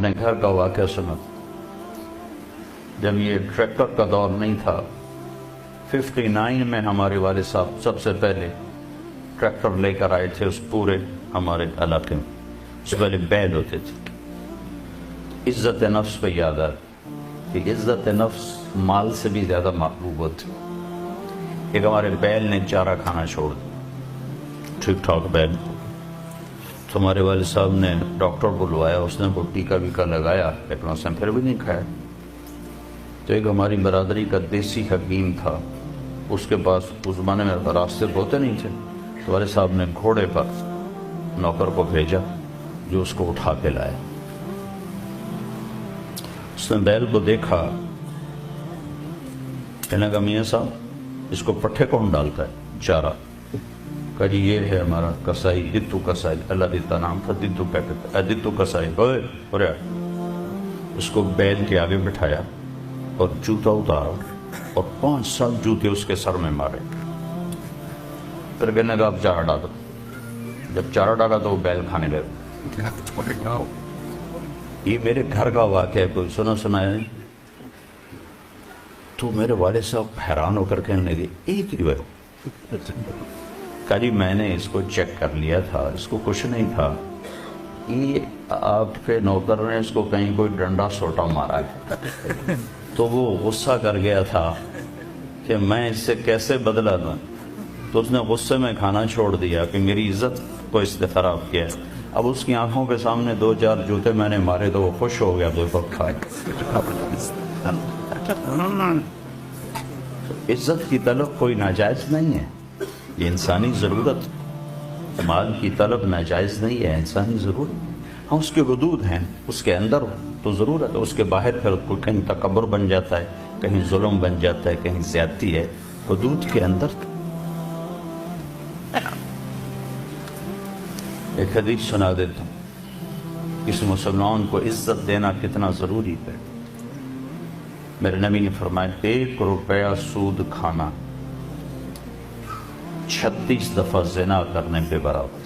اپنے گھر کا واقعہ سنا. جب یہ ٹریکٹر کا دور نہیں تھا، 59 میں ہمارے والد صاحب سب سے پہلے ٹریکٹر لے کر آئے تھے اس پورے ہمارے علاقے میں. اس سے پہلے بیل ہوتے تھے. عزت نفس پہ یاد آ کہ عزت نفس مال سے بھی زیادہ محبوب ہوتی. ایک ہمارے بیل نے چارہ کھانا چھوڑ دیا، ٹھیک ٹھاک بیل. تو ہمارے والد صاحب نے ڈاکٹر بلوایا، اس نے وہ ٹیکا ویکا لگایا، لیکن اس نے پھر بھی نہیں کھایا. تو ایک ہماری برادری کا دیسی حکیم تھا، اس کے پاس اس زمانے میں راستے ہوتے نہیں تھے. تو والد صاحب نے گھوڑے پر نوکر کو بھیجا جو اس کو اٹھا کے لائے. اس نے بیل کو دیکھا، کہنے لگا میاں صاحب اس کو پٹھے کون ڈالتا ہے؟ چارہ. کہا جی یہ ہے ہمارا کسائی، دتو کسائی. اللہ دیتا نام تھا، دتو کہتے دتو کسائی. اس کو بیل کے آگے بٹھایا اور جوتا اتارا اور 5 جوتے اس کے سر میں مارے. پھر کہنے لگا اب چارہ ڈالو. جب چارہ ڈالا تو وہ بیل کھانے لگا. یہ میرے گھر کا واقعہ ہے، کوئی سنایا نہیں. تو میرے والد صاحب حیران ہو کر کہنے لگے ایک ہی ہے. کہا جی میں نے اس کو چیک کر لیا تھا، اس کو کچھ نہیں تھا. یہ آپ کے نوکر نے اس کو کہیں کوئی ڈنڈا سوٹا مارا ہے، تو وہ غصہ کر گیا تھا کہ میں اس سے کیسے بدلا دوں. تو اس نے غصے میں کھانا چھوڑ دیا کہ میری عزت کو اس نے خراب کیا. اب اس کی آنکھوں کے سامنے 2-4 جوتے میں نے مارے تو وہ خوش ہو گیا. دو وقت کھائے. عزت کی طلب کوئی ناجائز نہیں ہے، یہ انسانی ضرورت. مال کی طلب ناجائز نہیں ہے، انسانی ضرورت. ہاں اس کے حدود ہیں، اس کے اندر تو ضرورت ہے، اس کے باہر پھر کہیں تکبر بن جاتا ہے، کہیں ظلم بن جاتا ہے، کہیں زیادتی ہے. حدود کے اندر. ایک حدیث سنا دیتا ہوں، کسی مسلمان کو عزت دینا کتنا ضروری ہے. میرے نبی نے فرمایا 1 روپیہ سود کھانا 36 دفعہ زنا کرنے کے برابر.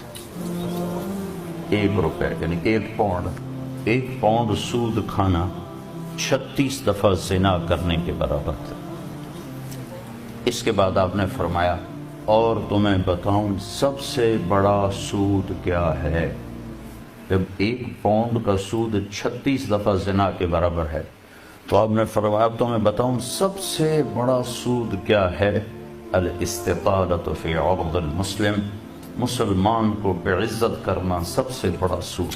1 روپیہ یعنی 1 پاؤنڈ سود کھانا 36 دفعہ زنا کرنے کے برابر تھا. اس کے بعد آپ نے فرمایا اور تمہیں بتاؤں سب سے بڑا سود کیا ہے؟ جب 1 پاؤنڈ کا سود 36 دفعہ زنا کے برابر ہے تو آپ نے فرمایا اب تمہیں بتاؤں سب سے بڑا سود کیا ہے؟ الاستطالۃ فی عرض المسلم، مسلمان کو بعزت کرنا سب سے بڑا سود.